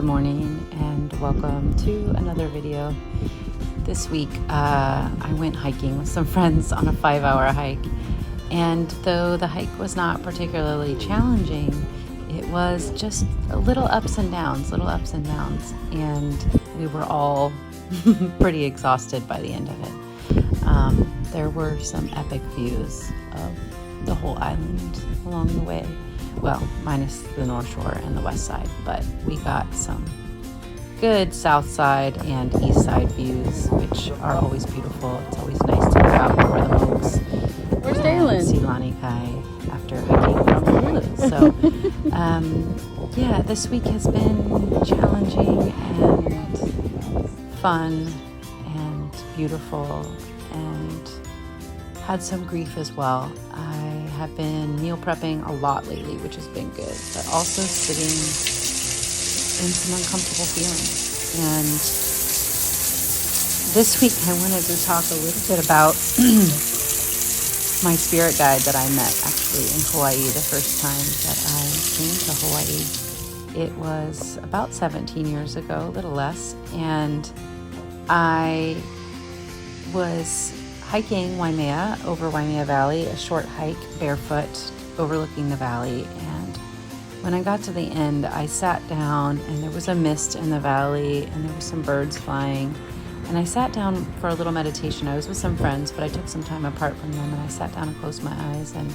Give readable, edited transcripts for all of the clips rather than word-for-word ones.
Good morning and welcome to another video. This week I went hiking with some friends on a 5-hour hike, and though the hike was not particularly challenging, it was just little ups and downs, and we were all pretty exhausted by the end of it. There were some epic views of the whole island along the way. Well, minus the North Shore and the West Side, but we got some good South Side and East Side views, which are always beautiful. It's always nice to look out over the moats. Where's Dalen? See Lani Kai after hiking from Oahu. So, yeah, this week has been challenging and fun and beautiful, and had some grief as well. I have been meal prepping a lot lately, which has been good, but also sitting in some uncomfortable feelings. And this week I wanted to talk a little bit about my spirit guide that I met actually in Hawaii the first time that I came to Hawaii. It was about 17 years ago, a little less, and I was hiking Waimea over Waimea Valley, a short hike barefoot overlooking the valley. And when I got to the end, I sat down and there was a mist in the valley and there were some birds flying. And I sat down for a little meditation. I was with some friends, but I took some time apart from them, and I sat down and closed my eyes and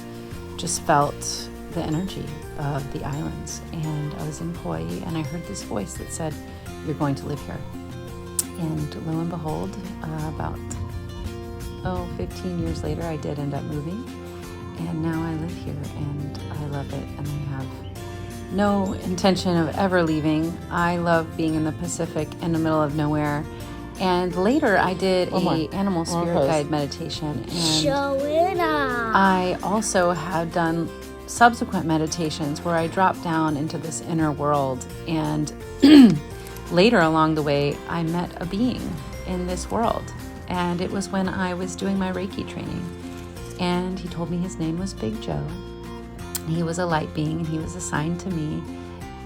just felt the energy of the islands. And I was in Hawaii and I heard this voice that said, "You're going to live here." And lo and behold, about 15 years later, I did end up moving, and now I live here and I love it, and I have no intention of ever leaving. I love being in the Pacific in the middle of nowhere. And later I did a animal spirit guide meditation, and I also have done subsequent meditations where I drop down into this inner world, and later along the way I met a being in this world. And it was when I was doing my Reiki training. And he told me his name was Big Joe. He was a light being, and he was assigned to me,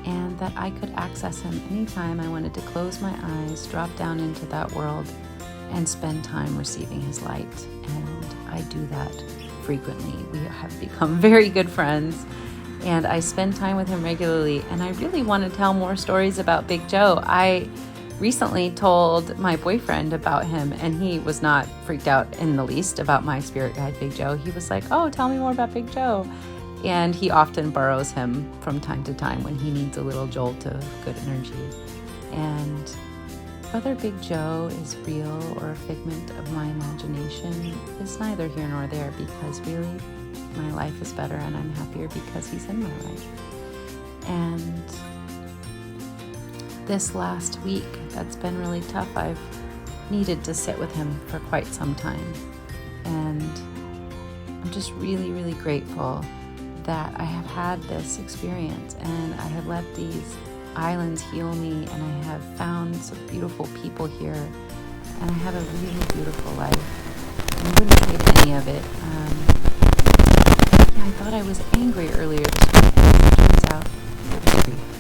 and that I could access him anytime I wanted to close my eyes, drop down into that world, and spend time receiving his light. And I do that frequently. We have become very good friends, and I spend time with him regularly. And I really want to tell more stories about Big Joe. I recently told my boyfriend about him, and he was not freaked out in the least about my spirit guide, Big Joe. He was like, "Oh, tell me more about Big Joe." And he often borrows him from time to time when he needs a little jolt of good energy. And whether Big Joe is real or a figment of my imagination is neither here nor there, because really my life is better and I'm happier because he's in my life. And this last week, that's been really tough. I've needed to sit with him for quite some time. And I'm just really, really grateful that I have had this experience, and I have let these islands heal me, and I have found some beautiful people here, and I have a really beautiful life. And I wouldn't trade any of it. I thought I was angry earlier this week, and it turns out it was grief.